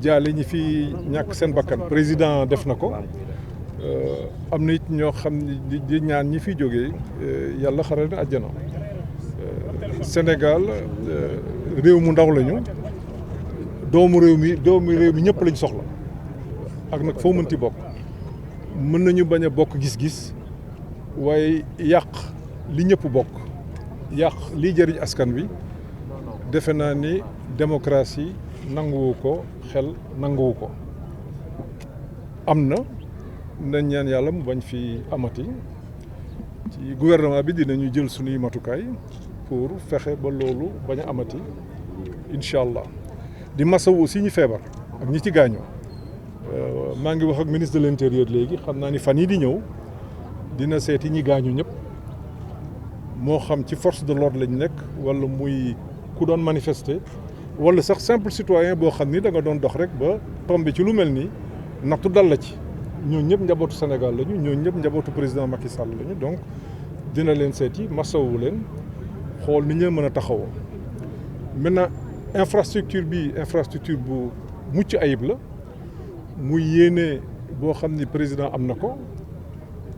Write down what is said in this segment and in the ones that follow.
jaale ñi fi ñàkk seen bakkan président def na ko am na it ñoo xam ne di ñaan ñi fi jógee yàlla xaral na àjjana. Sénégal réew mu ndaw lañu doomu réew mi ñëpp lañ soxla ak nag foo mënti bokk mën nañu bañ a bokk gis-gis waaye yàq li ñëpp bokk yàq liy jëriñ askan wi defe naa ni démocratie nanguwu ko xel nanguwu ko am na nañ ñaan yàlla mu bañ fi amati ci gouvernement bi dinañu jël suñuy matukaay pour fexe ba loolu bañ a amati incha allah di masawu aussi ñi feebar ak ñi ci gaañoo maa ngi wax ak ministre de l'intérieur léegi xam naa ni fan yi di ñëw dina seeti ñi gaañu ñëpp moo xam ci force de l'ordre lañ nekk wala muy ku doon manifester wala sax simple citoyen boo xam ni da nga doon dox rek ba tombé ci lu mel nii nattu dal la ci ñoo ñëpp njabootu Sénégal lañu ñoo ñëpp njabootu président Macky Sall lañu donc dina leen seeti masawu leen xool ni ñu mën a taxawoo maintenant infrastructure bu mucc ayib la muy yéene boo xam ni président am na ko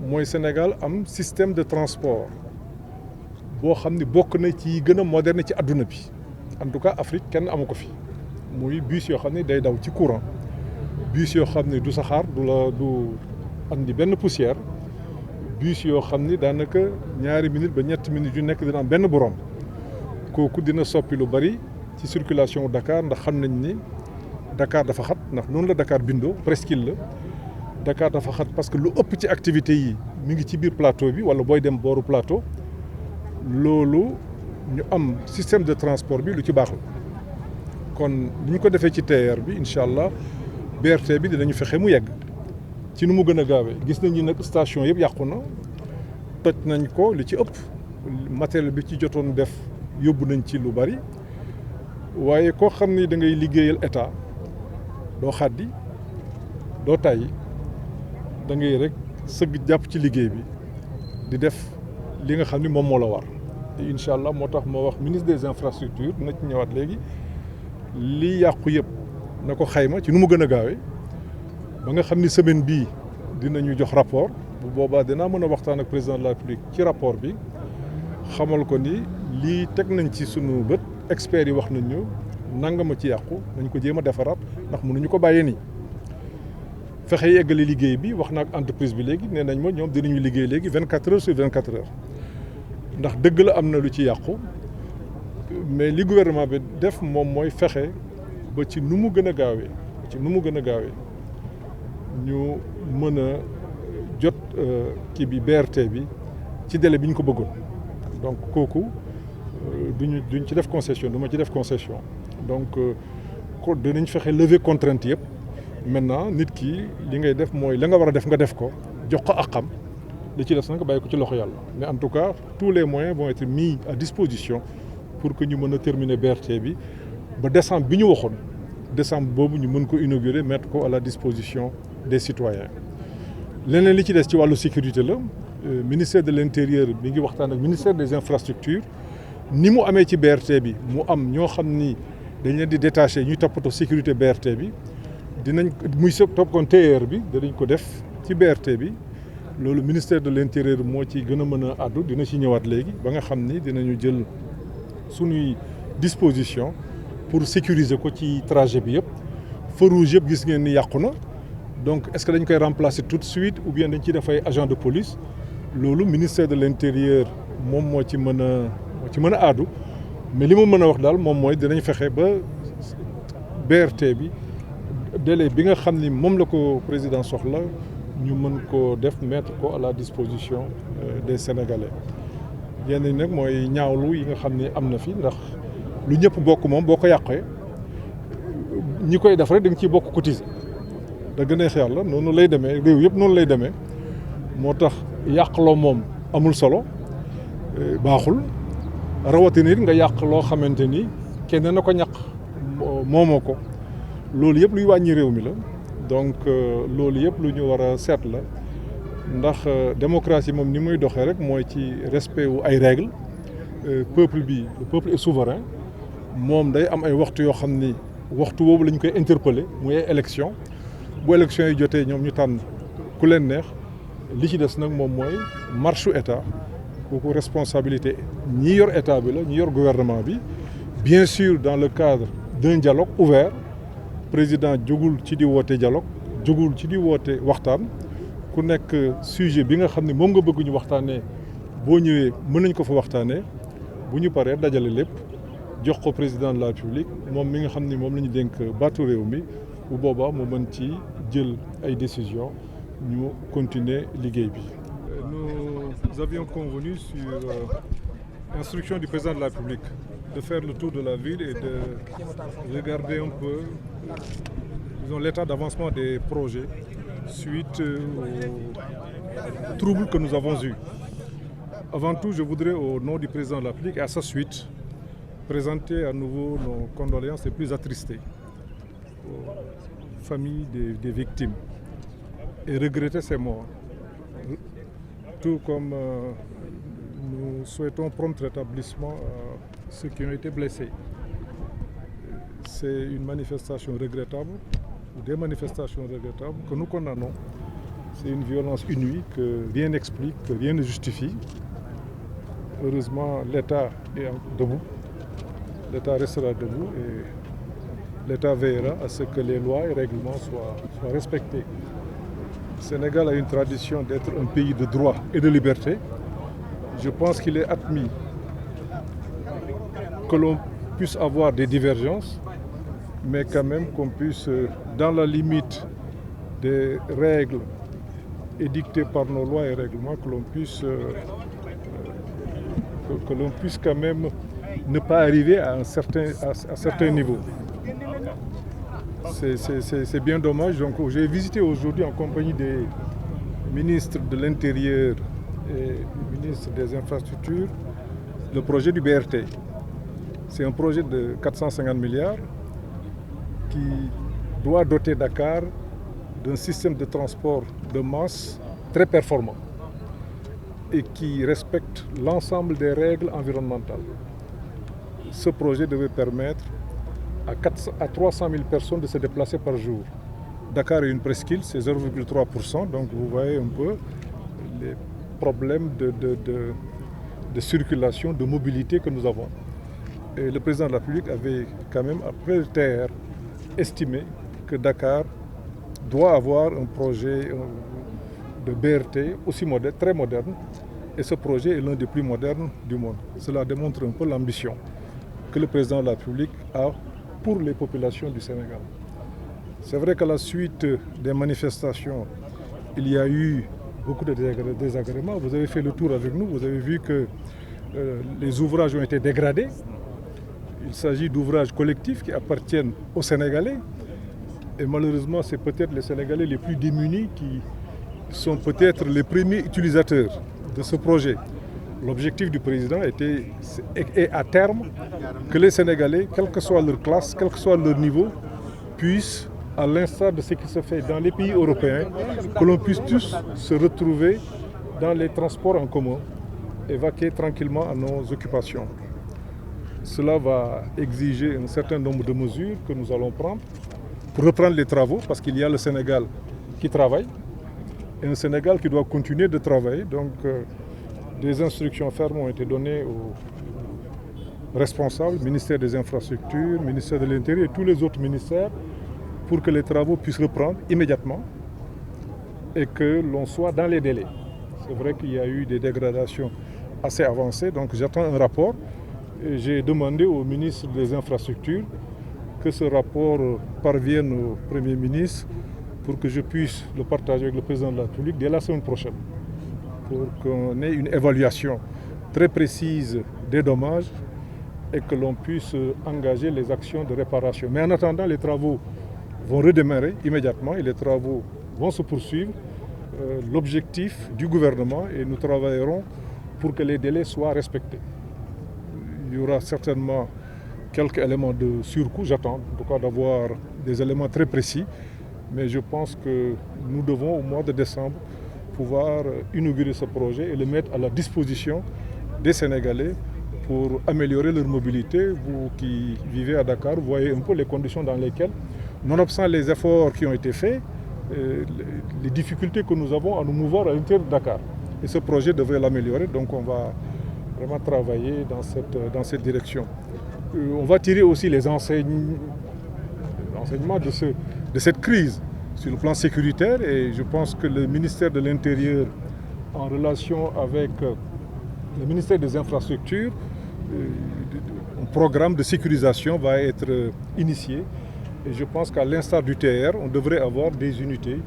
mooy Sénégal am système de transport boo xam ni bokk na ci gën a moderne ci àdduna bi en tout cas Afrique kenn amu ko fi muy bus yoo xam ne day daw ci courant bus yoo xam ne du saxaar du andi benn poussière bus yoo xam ni daanaka ñaari minutes ba ñetti minutes yu nekk dina am benn borom kooku dina soppi lu bari ci circulation Dakar ndax xam nañ ni Dakar dafa xat ndax noonu la Dakar bindoo presqu'île la Dakar dafa xat parce que lu ëpp ci activités yi mi ngi ci biir plateau bi wala booy dem booru plateau loolu ñu am système de transport bi lu ci baax la kon ni ñu ko defee ci TER bi incha allah BRT bi dinañu fexe mu yegg ci nu mu gën a gaawee gis nañ ni nag station yëpp yàqu na toj nañ ko li ci ëpp matériel bi ci jotoon def yóbbu nañ ci lu bari waaye koo xam ni da ngay liggéeyal état doo xaddi doo tàyyi da ngay rek sëgg jàpp ci liggéey bi di def li nga xam ni moom moo la war te incha allah moo tax moo wax ministre des infrastructures na ci ñëwaat léegi li yàqu yëpp na ko xayma ci nu mu gën a gaawee ba nga xam ni semaine bii dinañu jox rapport bu boobaa dinaa mën a waxtaan ak président de la République ci rapport bi xamal ko ni lii teg nañ ci sunu bët experts yi wax nañ ñu nangama ci yàqu nañ ko jéem a defaraat ndax mënuñu ko bàyyee nii fexe yeggale liggéey bi wax na ak entreprise bi léegi nee nañ ma ñoom dinañu liggéey léegi 24 heures sur 24 heures ndax dëgg la am na lu ci yàqu mais li gouvernement bi def moom mooy fexe ba ci nu mu gën a gaawee ñu mën a jot kii bi BRT bi ci délai bi ñu ko bëggoon donc kooku duñ ci def concession du ma ci def concession donc ko dinañ fexe lever contrainte yëpp maintenant nit ki li ngay def mooy la nga war a def nga def ko jox ko àqam li ci des nag bàyyi ko ci loxo yàlla mais en tout cas tous les moyens vont être mis à disposition pour que ñu mën a terminer BRT bi ba décembre bi ñu waxoon décembre boobu ñu mën ko inaugurer mettre ko à la disposition des citoyens leneen li ci des ci wàllu sécurité la ministère de l'intérieur mi ngi waxtaan ak ministère des infrastructures ni mu amee ci BRT bi mu am ñoo xam ni dañ leen di détaché ñuy toppatoo sécurité BRT bi dinañ muy toppoon TER bi danañ ko def ci BRT bi loolu ministère de l'intérieur moo ci gën a mën a àddu dina ci ñëwaat léegi ba nga xam ni dinañu jël suñuy disposition pour sécuriser ko ci trajet bi yëpp feu rouge yëpp gis ngeen ni yàqu na donc est-ce que dañ koy remplacer tout de suite ou bien dañ ciy def ay agent de police loolu ministère de l'intérieur moom moo ci mën a àddu mais li ma mën a wax daal moom mooy dinañ fexe ba BRT bi délai bi nga xam ni moom la ko président soxla ñu mën ko def mettre ko à la disposition des Sénégalais yenn yi nag mooy ñaawlu yi nga xam ni am na fi ndax lu ñëpp bokk moom boo ko yàqee ñi koy def rek da nga ciy bokk cotiser da gën a neex yàlla noonu lay demee réew yëpp noonu lay demee moo tax yàqloo moom amul solo baaxul rawatina it nga yàq loo xamante ni kenn na ko ñaq moomoo ko loolu yëpp luy wàññi réew mi la donc loolu yëpp lu ñu war a seet la ndax démocratie moom ni muy doxee rek mooy ci respect wu ay règles peuple bi le peuple est souverain moom day am ay waxtu yoo xam ni waxtu boobu la ñu koy interpeller muy ay élection bu élection yi jotee ñoom ñu tànn ku leen neex li ci des nag moom mooy marche état kooku responsabilité ñi yor état bi la ñi yor gouvernement bi bien sûr dans le cadre d'un dialogue ouvert président jógul ci di woote dialogue jógul ci di woote waxtaan ku nekk sujet bi nga xam ne moom nga bëgg ñu waxtaanee boo ñëwee mën nañ ko fa waxtaanee bu ñu paree dajale lépp jox ko président de la République moom mi nga xam ni moom la ñu dénk baatu réew mi bu boobaa mu mën ci jël ay décisions ñu continuer liggéey bi. Nous avions convenu sur instruction du président de la République de faire le tour de la ville et de regarder un peu disons, l'état d'avancement des projets suite aux troubles que nous avons eus. Avant tout, je voudrais, au nom du président de la République et à sa suite, présenter à nouveau nos condoléances les plus attristées aux familles des victimes et regretter ces morts. Tout comme nous souhaitons prompt rétablissement à ceux qui ont été blessés. C'est une manifestation regrettable, ou des manifestations regrettables que nous condamnons. C'est une violence inouïe que rien n'explique, que rien ne justifie. Heureusement, l'État est debout. L'État restera debout et l'État veillera à ce que les lois et règlements soient respectés. Le Sénégal a une tradition d'être un pays de droit et de liberté. Je pense qu'il est admis que l'on puisse avoir des divergences, mais quand même qu'on puisse, dans la limite des règles édictées par nos lois et règlements, que l'on puisse quand même ne pas arriver à un certain niveau. C'est bien dommage. Donc, j'ai visité aujourd'hui en compagnie des ministres de l'Intérieur et du ministre des Infrastructures le projet du BRT. C'est un projet de 450 milliards qui doit doter Dakar d'un système de transport de masse très performant et qui respecte l'ensemble des règles environnementales. Ce projet devait permettre à 300 000 personnes de se déplacer par jour. Dakar est une presqu'île, c'est 0,3%, donc vous voyez un peu les problèmes de circulation, de mobilité que nous avons. Et le président de la République avait quand même, après le TR, estimé que Dakar doit avoir un projet de BRT aussi moderne, très moderne, et ce projet est l'un des plus modernes du monde. Cela démontre un peu l'ambition que le président de la République a pour les populations du Sénégal. C'est vrai qu'à la suite des manifestations, il y a eu beaucoup de désagréments. Vous avez fait le tour avec nous, vous avez vu que les ouvrages ont été dégradés. Il s'agit d'ouvrages collectifs qui appartiennent aux Sénégalais. Et malheureusement, c'est peut-être les Sénégalais les plus démunis qui sont peut-être les premiers utilisateurs de ce projet. L'objectif du président est à terme que les Sénégalais, quelle que soit leur classe, quel que soit leur niveau, puissent, à l'instar de ce qui se fait dans les pays européens, que l'on puisse tous se retrouver dans les transports en commun et vaquer tranquillement à nos occupations. Cela va exiger un certain nombre de mesures que nous allons prendre pour reprendre les travaux, parce qu'il y a le Sénégal qui travaille et un Sénégal qui doit continuer de travailler. Donc, des instructions fermes ont été données aux responsables, ministère des Infrastructures, ministère de l'Intérieur et tous les autres ministères, pour que les travaux puissent reprendre immédiatement et que l'on soit dans les délais. C'est vrai qu'il y a eu des dégradations assez avancées, donc j'attends un rapport. J'ai demandé au ministre des Infrastructures que ce rapport parvienne au Premier ministre pour que je puisse le partager avec le président de la République dès la semaine prochaine, pour qu'on ait une évaluation très précise des dommages et que l'on puisse engager les actions de réparation. Mais en attendant, les travaux vont redémarrer immédiatement et les travaux vont se poursuivre. L'objectif du gouvernement, et nous travaillerons pour que les délais soient respectés. Il y aura certainement quelques éléments de surcoût, j'attends en tout cas d'avoir des éléments très précis, mais je pense que nous devons au mois de décembre pouvoir inaugurer ce projet et le mettre à la disposition des Sénégalais pour améliorer leur mobilité. Vous qui vivez à Dakar, vous voyez un peu les conditions dans lesquelles, nonobstant les efforts qui ont été faits, les difficultés que nous avons à nous mouvoir à l'intérieur de Dakar. Et ce projet devrait l'améliorer, donc on va vraiment travailler dans cette direction. On va tirer aussi les enseignements de cette crise sur le plan sécuritaire, et je pense que le ministère de l'Intérieur, en relation avec le ministère des Infrastructures, un programme de sécurisation va être initié. Et je pense qu'à l'instar du TR, on devrait avoir des unités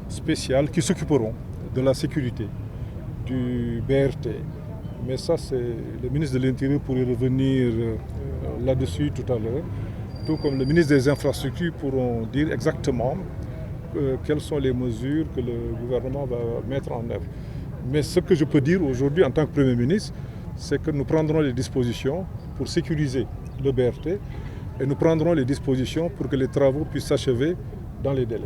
spéciales qui s'occuperont de la sécurité du BRT. Mais ça, c'est le ministre de l'Intérieur pourrait revenir là-dessus tout à l'heure. Tout comme le ministre des Infrastructures pourront dire exactement quelles sont les mesures que le gouvernement va mettre en œuvre. Mais ce que je peux dire aujourd'hui en tant que Premier ministre, c'est que nous prendrons les dispositions pour sécuriser le BRT et nous prendrons les dispositions pour que les travaux puissent s'achever dans les délais.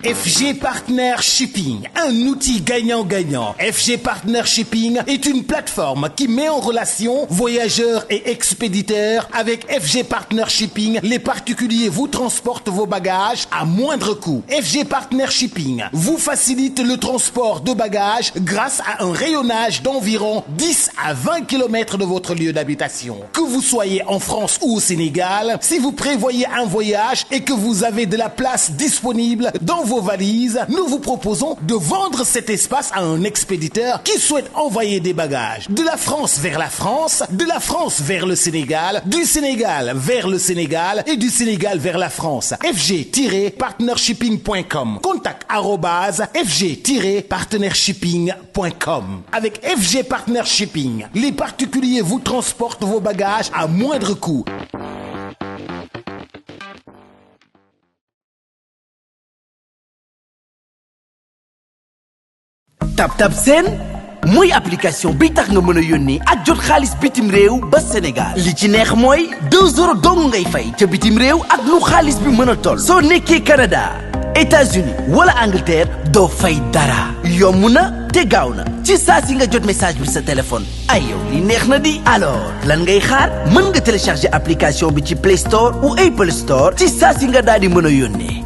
FG Partner Shipping, un outil gagnant-gagnant. FG Partner Shipping est une plateforme qui met en relation voyageurs et expéditeurs. Avec FG Partner Shipping, les particuliers vous transportent vos bagages à moindre coût. FG Partner Shipping vous facilite le transport de bagages grâce à un rayonnage d'environ 10 à 20 km de votre lieu d'habitation. Que vous soyez en France ou au Sénégal, si vous prévoyez un voyage et que vous avez de la place disponible dans vos valises, nous vous proposons de vendre cet espace à un expéditeur qui souhaite envoyer des bagages de la France vers la France, de la France vers le Sénégal, du Sénégal vers le Sénégal et du Sénégal vers la France. FG-partnershipping.com. Contact @fg-partnershipping.com. Avec FG Partnershipping, les particuliers vous transportent vos bagages à moindre coût. TapTap Send mooy application bi tax nga mën a yónnee ak jot xaalis bitim réew ba Sénégal li ci neex mooy 2 euros dong ngay fay ca bitim réew ak lu xaalis bi mën a toll. soo nekkee Canada, États-Unis wala Angleterre doo fay dara. yomb na te gaaw na ci saa si nga jot message bi sa téléphone. ay yow li neex na di. alors lan ngay xaar mën nga télécharger application bi ci Play Store ou Apple Store ci saa si nga daal di mën a yónnee.